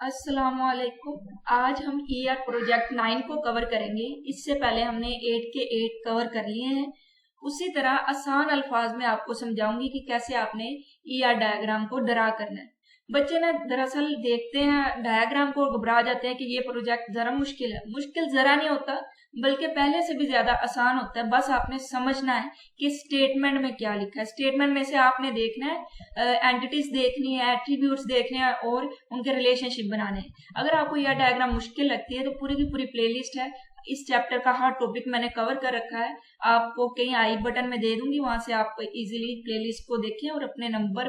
अस्सलामुअलैकुम। आज हम ईआर प्रोजेक्ट 9 को कवर करेंगे। इससे पहले हमने 8 के 8 कवर कर लिए हैं। उसी तरह आसान अल्फाज में आपको समझाऊंगी कि कैसे आपने ईआर डायग्राम को ड्रा करना है। बच्चे ना दरअसल देखते हैं डायग्राम को और घबरा जाते हैं कि ये प्रोजेक्ट जरा मुश्किल है। मुश्किल जरा नहीं होता, बल्कि पहले से भी ज्यादा आसान होता है। बस आपने समझना है कि स्टेटमेंट में क्या लिखा है। स्टेटमेंट में से आपने देखना है, एंटिटीज देखनी है, एट्रीब्यूट्स देखने हैं और उनके रिलेशनशिप बनाने हैं। अगर आपको यह डायग्राम मुश्किल लगती है तो पूरी की पूरी प्लेलिस्ट है। इस चैप्टर का हर टॉपिक मैंने कवर कर रखा है। आपको कहीं आई बटन में दे दूंगी, वहां से आप इजीली प्लेलिस्ट को देखें और अपने नंबर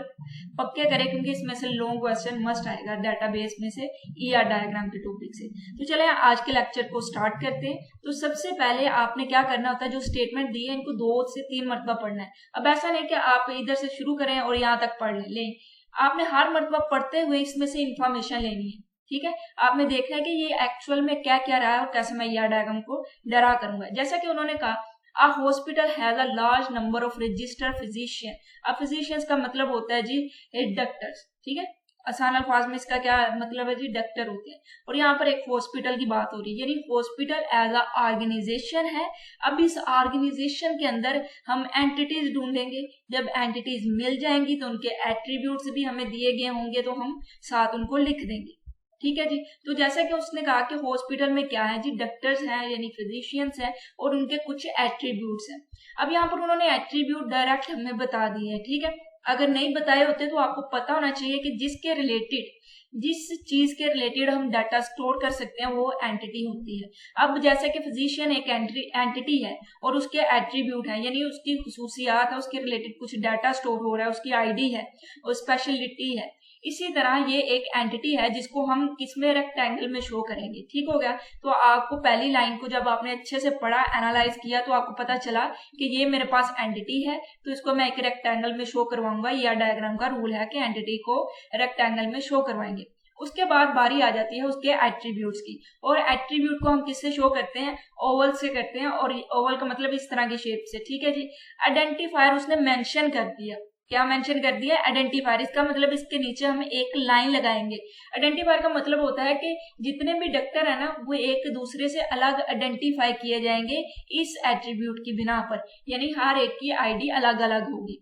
पक्के करें, क्योंकि इसमें से लॉन्ग क्वेश्चन मस्ट आएगा डेटाबेस में से, ईआर डायग्राम के टॉपिक से। तो चले आज के लेक्चर को स्टार्ट करते हैं। तो सबसे पहले आपने क्या करना होता है, जो स्टेटमेंट दी है इनको 2 से 3 मरतबा पढ़ना है। अब ऐसा नहीं कि आप इधर से शुरू करें और यहाँ तक पढ़ लें, आपने हर मरतबा पढ़ते हुए इसमें से इंफॉर्मेशन लेनी है। ठीक है, आपने देखना है कि ये एक्चुअल में क्या क्या रहा है और कैसे मैं ईआर डायग्राम को ड्रा करूंगा। जैसा कि उन्होंने कहा, अ hospital has a large number of registered physician. अब फिजिशियंस का मतलब होता है जी डॉक्टर्स। ठीक है, आसान अल्फाज में इसका क्या मतलब है जी, डॉक्टर होते हैं। और यहाँ पर एक हॉस्पिटल की बात हो रही है, यानी हॉस्पिटल एज अ ऑर्गेनाइजेशन है। अब इस ऑर्गेनाइजेशन के अंदर हम एंटिटीज ढूंढेंगे। जब एंटिटीज मिल जाएंगी तो उनके एट्रीब्यूट्स भी हमें दिए गए होंगे, तो हम साथ उनको लिख देंगे। ठीक है जी। तो जैसा कि उसने कहा कि हॉस्पिटल में क्या है जी, डॉक्टर्स हैं यानी फिजिशियंस हैं और उनके कुछ एट्रीब्यूट्स हैं। अब यहाँ पर उन्होंने एट्रीब्यूट डायरेक्ट हमें बता दिए हैं। ठीक है, अगर नहीं बताए होते तो आपको पता होना चाहिए कि जिसके रिलेटेड, जिस चीज के रिलेटेड हम डाटा स्टोर कर सकते हैं वो एंटिटी होती है। अब जैसे कि फिजिशियन एक एंटिटी है और उसके एट्रीब्यूट है, यानी उसकी खुसूसियात है, उसके रिलेटेड कुछ डाटा स्टोर हो रहा है, उसकी आईडी है और स्पेशलिटी है। इसी तरह ये एक एंटिटी है जिसको हम किसमें रेक्टेंगल में शो करेंगे। ठीक हो गया। तो आपको पहली लाइन को जब आपने अच्छे से पढ़ा, एनालाइज किया, तो आपको पता चला कि ये मेरे पास एंटिटी है, तो इसको मैं एक रेक्टेंगल में शो करवाऊंगा। या डायग्राम का रूल है कि एंटिटी को रेक्टेंगल में शो करवाएंगे। उसके बाद बारी आ जाती है उसके एट्रीब्यूट्स की, और एट्रीब्यूट को हम किससे शो करते हैं, ओवल से करते हैं। और ओवल का मतलब इस तरह की शेप से। ठीक है जी। आइडेंटिफायर उसने मेंशन कर दिया। क्या मेंशन कर दिया, आइडेंटिफायर। इसका मतलब इसके नीचे हम एक लाइन लगाएंगे। आइडेंटिफायर का मतलब होता है कि जितने भी डॉक्टर है ना, वो एक दूसरे से अलग आइडेंटिफाई किए जाएंगे इस एट्रीब्यूट की बिना पर, यानी हर एक की आईडी अलग अलग होगी।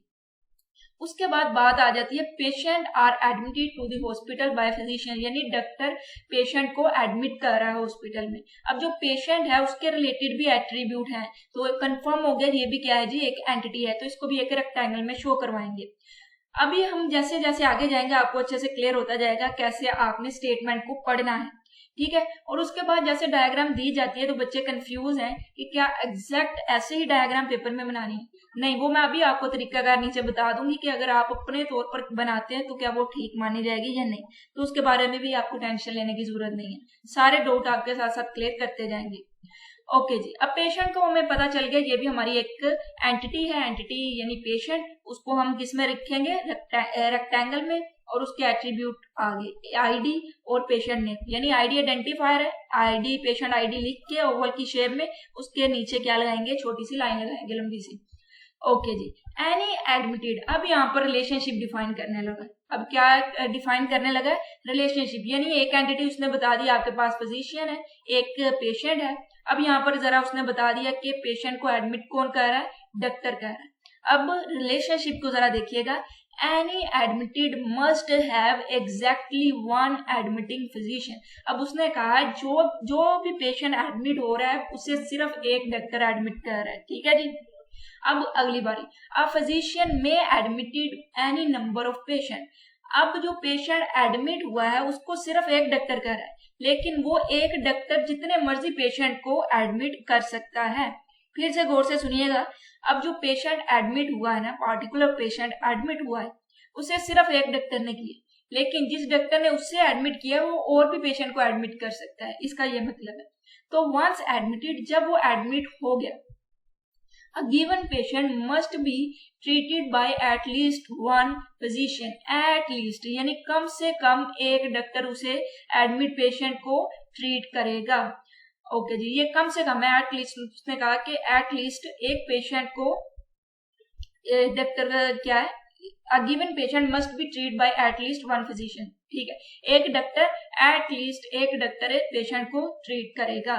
उसके बाद बात आ जाती है patient are admitted to the hospital by physician, यानी डॉक्टर पेशेंट को एडमिट कर रहा है हॉस्पिटल में। अब जो पेशेंट है उसके रिलेटेड भी एट्रीब्यूट हैं, तो कंफर्म हो गया ये भी क्या है जी, एक एंटिटी है। तो इसको भी एक रेक्टेंगल में शो करवाएंगे। अभी हम जैसे जैसे आगे जाएंगे आपको अच्छे से क्लियर होता जाएगा कैसे आपने स्टेटमेंट को पढ़ना है। ठीक है, और उसके बाद जैसे डायग्राम दी जाती है तो बच्चे कंफ्यूज हैं कि क्या एग्जैक्ट ऐसे ही डायग्राम पेपर में बनानी है। नहीं, वो मैं अभी आपको तरीकाकार नीचे बता दूंगी कि अगर आप अपने तौर पर बनाते हैं तो क्या वो ठीक मानी जाएगी या नहीं। तो उसके बारे में भी आपको टेंशन लेने की जरूरत नहीं है, सारे डाउट आपके साथ साथ क्लियर करते जाएंगे। ओके जी। अब पेशेंट को हमें पता चल गया, ये भी हमारी एक एंटिटी है। एंटिटी यानी पेशेंट, उसको हम किस में रखेंगे, रेक्टेंगल में। और उसके एट्रीब्यूट आगे आईडी और पेशेंट नेम, यानी आईडी आइडेंटिफायर है। आईडी, पेशेंट आईडी लिख के ओवल की शेप में उसके नीचे क्या लगाएंगे, छोटी सी लाइन लगाएंगे, लंबी सी। ओके जी। एनी एडमिटेड, अब यहाँ पर रिलेशनशिप डिफाइन करने लगा। अब क्या डिफाइन करने लगा, रिलेशनशिप, यानी एक एंटिटी उसने बता दिया आपके पास फिजिशियन है, एक पेशेंट है। अब यहाँ पर जरा उसने बता दिया कि पेशेंट को एडमिट कौन कर रहा है, डॉक्टर कर रहा है। अब रिलेशनशिप को जरा देखिएगा, any admitted must have exactly one admitting physician. अब उसने कहा जो जो भी पेशेंट एडमिट हो रहा है उसे सिर्फ एक डॉक्टर एडमिट कर रहा है। ठीक है जी। अब अगली बारी, अ फिजिशियन में admitted any number of patient. अब जो पेशेंट एडमिट हुआ है उसको सिर्फ एक डॉक्टर कर रहा है, लेकिन वो एक डॉक्टर जितने मर्जी पेशेंट को एडमिट कर सकता है। फिर से गौर से सुनिएगा, अब जो पेशेंट एडमिट हुआ है ना, पार्टिकुलर पेशेंट एडमिट हुआ है, उसे सिर्फ एक डॉक्टर ने किया, लेकिन जिस डॉक्टर ने उससे एडमिट किया वो और भी पेशेंट को एडमिट कर सकता है, इसका ये मतलब है। तो वंस एडमिटेड, जब वो एडमिट हो गया, a given patient must be treated by at least one physician, at least यानी कम से कम एक डॉक्टर उसे एडमिट पेशेंट को ट्रीट करेगा। ओके जी, ये कम से कम है, एट लीस्ट। उसने कहा कि एट लीस्ट एक पेशेंट को डॉक्टर क्या है, A given patient must be treated by at least one physician. ठीक है, एक डॉक्टर एट लीस्ट एक डॉक्टर एक पेशेंट को ट्रीट करेगा.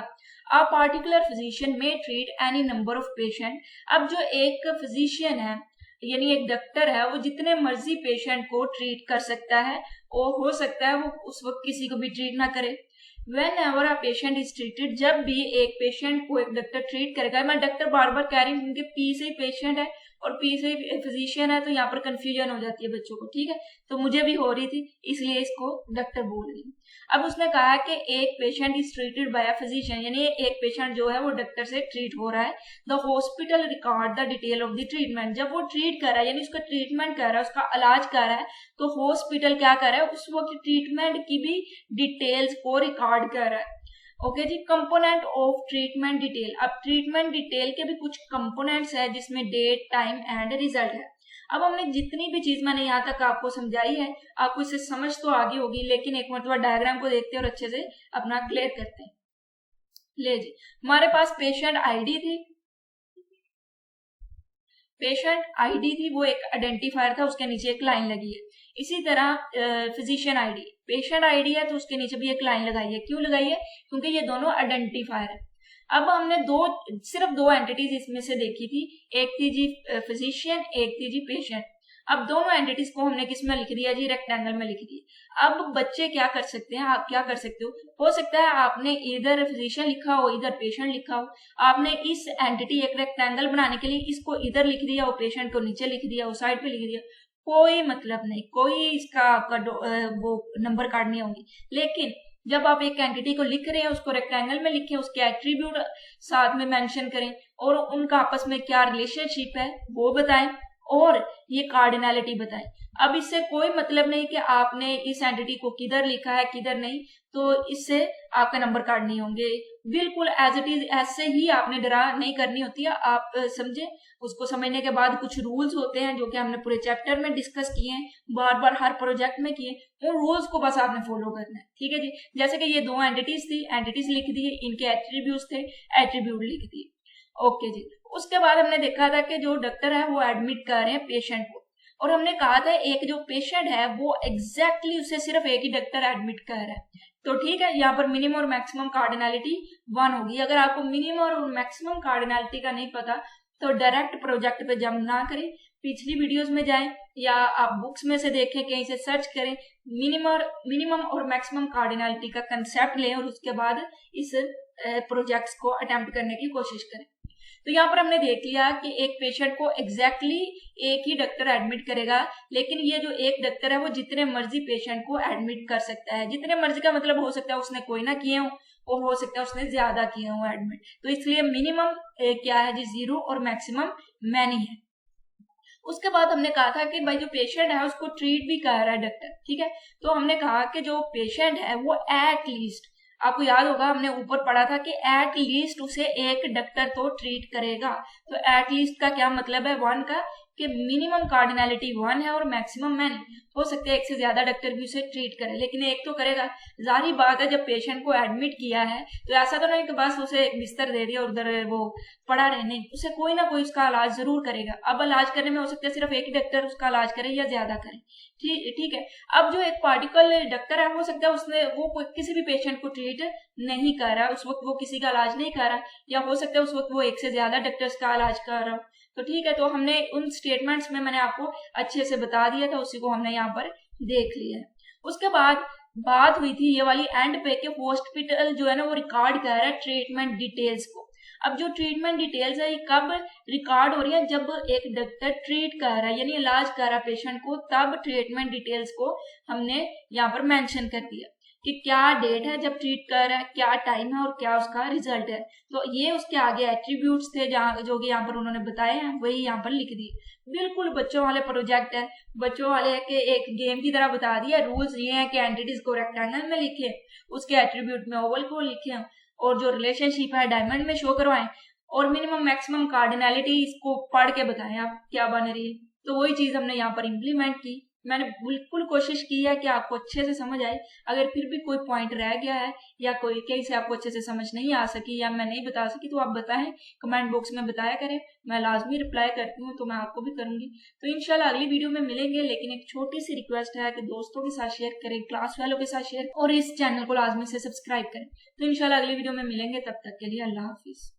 A particular physician may treat any number of patient. अब जो एक फिजिशियन है यानी एक डॉक्टर है वो जितने मर्जी पेशेंट को ट्रीट कर सकता है और हो सकता है वो उस वक्त किसी को भी ट्रीट ना करे. Whenever a patient is treated, जब भी एक पेशेंट को एक डॉक्टर ट्रीट करेगा, मैं डॉक्टर बार बार कह रही हूँ क्योंकि पी से ही पेशेंट है और पी से फिजिशियन है तो यहाँ पर कंफ्यूजन हो जाती है बच्चों को. ठीक है, तो मुझे भी हो रही थी इसलिए इसको डॉक्टर बोल रही हूँ. अब उसने कहा कि एक patient is treated by a physician, यानी एक पेशेंट जो है वो डॉक्टर से ट्रीट हो रहा है. The hospital record the detail of the treatment. जब वो ट्रीट कर रहा है यानी उसका ट्रीटमेंट कर रहा है, उसका इलाज कर रहा है, तो हॉस्पिटल क्या कर रहा है, उस वक्त ट्रीटमेंट की भी डिटेल्स को रिकॉर्ड कर रहा है. Okay ji. Component of treatment detail. अब ट्रीटमेंट डिटेल के भी कुछ कंपोनेंट्स है जिसमें डेट, टाइम एंड रिजल्ट है. अब हमने जितनी भी चीज मैंने यहाँ तक आपको समझाई है आपको इससे समझ तो आगे होगी, लेकिन एक मतलब डायग्राम को देखते हैं और अच्छे से अपना क्लियर करते हैं. ले जी, हमारे पास पेशेंट आईडी थी, पेशेंट आईडी थी वो एक आइडेंटिफायर था, उसके नीचे एक लाइन लगी है. इसी तरह फिजिशियन आईडी, पेशेंट आईडी है तो उसके नीचे भी एक लाइन लगाई है. क्यों लगाई है, क्योंकि ये दोनों आइडेंटिफायर है. अब हमने सिर्फ दो एंटिटीज इसमें से देखी थी, एक थी जी फिजिशियन, एक थी जी पेशेंट. अब दोनों एंटिटीज को हमने किस में लिख दिया जी, रेक्टेंगल में लिख दिया. अब बच्चे क्या कर सकते हैं, आप क्या कर सकते हो सकता है आपने इधर फिजिशियन लिखा हो इधर पेशेंट लिखा हो, आपने इस एंटिटी एक रेक्टेंगल बनाने के लिए इसको इधर लिख दिया हो, पेशेंट को नीचे लिख दिया हो, साइड पे लिख दिया, कोई मतलब नहीं, कोई इसका आपका वो नंबर कार्ड नहीं होंगी. लेकिन जब आप एक एंटिटी को लिख रहे हैं उसको रेक्टेंगल में लिखें, उसके एट्रीब्यूट साथ में मेंशन करें और उनका आपस में क्या रिलेशनशिप है वो बताएं और ये कार्डिनैलिटी बताएं. अब इससे कोई मतलब नहीं कि आपने इस एंटिटी को किधर लिखा है किधर नहीं, तो इससे आपके नंबर कार्ड नहीं होंगे. बिल्कुल एज इट इज ऐसे ही आपने ड्रा नहीं करनी होती है. आप समझे, उसको समझने के बाद कुछ रूल्स होते हैं जो कि हमने पूरे चैप्टर में डिस्कस किए हैं, बार बार हर प्रोजेक्ट में किए, उन रूल्स को बस आपने फॉलो करना है. ठीक है जी. जैसे कि ये दो एंटिटीज थी, एंटिटीज लिख दिए, इनके एट्रीब्यूट्स थे, एट्रीब्यूट लिख दिए. ओके जी. उसके बाद हमने देखा था कि जो डॉक्टर है वो एडमिट कर रहे हैं पेशेंट को, और हमने कहा था एक जो पेशेंट है वो एग्जैक्टली उसे सिर्फ एक ही डॉक्टर एडमिट कर रहा है. तो ठीक है, यहाँ पर मिनिमम और मैक्सिमम कार्डिनैलिटी 1 होगी. अगर आपको मिनिमम और मैक्सिमम कार्डिनैलिटी का नहीं पता तो डायरेक्ट प्रोजेक्ट पे जंप ना करें, पिछली वीडियोस में जाएं या आप बुक्स में से देखें, कहीं से सर्च करें, मिनिमम और मैक्सिमम कार्डिनैलिटी का कंसेप्ट लें और उसके बाद इस प्रोजेक्ट्स को अटेम्प्ट करने की कोशिश करें. तो यहाँ पर हमने देख लिया कि एक पेशेंट को एग्जैक्टली एक ही डॉक्टर एडमिट करेगा, लेकिन ये जो एक डॉक्टर है वो जितने मर्जी पेशेंट को एडमिट कर सकता है. जितने मर्जी का मतलब हो सकता है उसने कोई ना किए हो और हो सकता है उसने ज्यादा किए हो एडमिट. तो इसलिए मिनिमम क्या है जी 0 और मैक्सिमम मैनी है. उसके बाद हमने कहा था कि भाई जो पेशेंट है उसको ट्रीट भी कर रहा है डॉक्टर. ठीक है, तो हमने कहा कि जो पेशेंट है वो एट लीस्ट, आपको याद होगा हमने ऊपर पढ़ा था कि एट लीस्ट उसे एक डॉक्टर तो ट्रीट करेगा. तो एट लीस्ट का क्या मतलब है 1 का, कि मिनिमम कार्डिनैलिटी 1 है और मैक्सिमम मैनी. हो सकता है एक से ज्यादा डॉक्टर भी उसे ट्रीट करे, लेकिन एक तो करेगा. जाहिर बात है जब पेशेंट को एडमिट किया है तो ऐसा तो नहीं कि बस उसे एक बिस्तर दे दिया और उधर वो पड़ा रहे, नहीं, उसे कोई ना कोई उसका इलाज जरूर करेगा. अब इलाज करने में हो सकता है सिर्फ एक ही डॉक्टर उसका इलाज करे या ज्यादा करे. ठीक है. अब जो एक पार्टिकुलर डॉक्टर है हो सकता है उसने वो किसी भी पेशेंट को ट्रीट नहीं कर रहा, उस वक्त वो किसी का इलाज नहीं कर रहा, या हो सकता है उस वक्त वो एक से ज्यादा डॉक्टर्स का इलाज कर रहा. तो ठीक है, तो हमने उन स्टेटमेंट्स में मैंने आपको अच्छे से बता दिया था, उसी को हमने यहाँ पर देख लिया है. उसके बाद बात हुई थी ये वाली एंड पे के हॉस्पिटल जो है ना वो रिकॉर्ड कर रहा है ट्रीटमेंट डिटेल्स को. अब जो ट्रीटमेंट डिटेल्स है ये कब रिकॉर्ड हो रही है, जब एक डॉक्टर ट्रीट कर रहा है यानी इलाज कर रहा है पेशेंट को, तब ट्रीटमेंट डिटेल्स को हमने यहाँ पर मेंशन कर दिया कि क्या डेट है जब ट्रीट कर रहा है, क्या टाइम है और क्या उसका रिजल्ट है. तो ये उसके आगे एट्रीब्यूट्स थे जहाँ जो कि यहाँ पर उन्होंने बताए हैं वही यहाँ पर लिख दिए. बिल्कुल बच्चों वाले प्रोजेक्ट है, बच्चों वाले के एक गेम की तरह बता दिया. रूल्स ये हैं कि एंटिटीज को रेक्टेंगल में लिखे, उसके एट्रीब्यूट में ओवल को लिखे और जो रिलेशनशिप है डायमंड में शो करवाएं और मिनिमम मैक्सिमम कार्डिनैलिटी इसको पढ़ के बताएं आप क्या बन रही है. तो वही चीज हमने यहाँ पर इम्प्लीमेंट की मैंने बिल्कुल कोशिश की है कि आपको अच्छे से समझ आए। अगर फिर भी कोई पॉइंट रह गया है या कोई कहीं से आपको अच्छे से समझ नहीं आ सकी या मैं नहीं बता सकी तो आप बताएं, कमेंट बॉक्स में बताया करें, मैं लाजमी रिप्लाई करती हूँ, तो मैं आपको भी करूंगी। तो इंशाल्लाह अगली वीडियो में मिलेंगे, लेकिन एक छोटी सी रिक्वेस्ट है कि दोस्तों के साथ शेयर करें, क्लास वालों के साथ शेयर, और इस चैनल को लाजमी से सब्सक्राइब करें। तो इंशाल्लाह अगली वीडियो में मिलेंगे, तब तक के लिए अल्लाह हाफिज।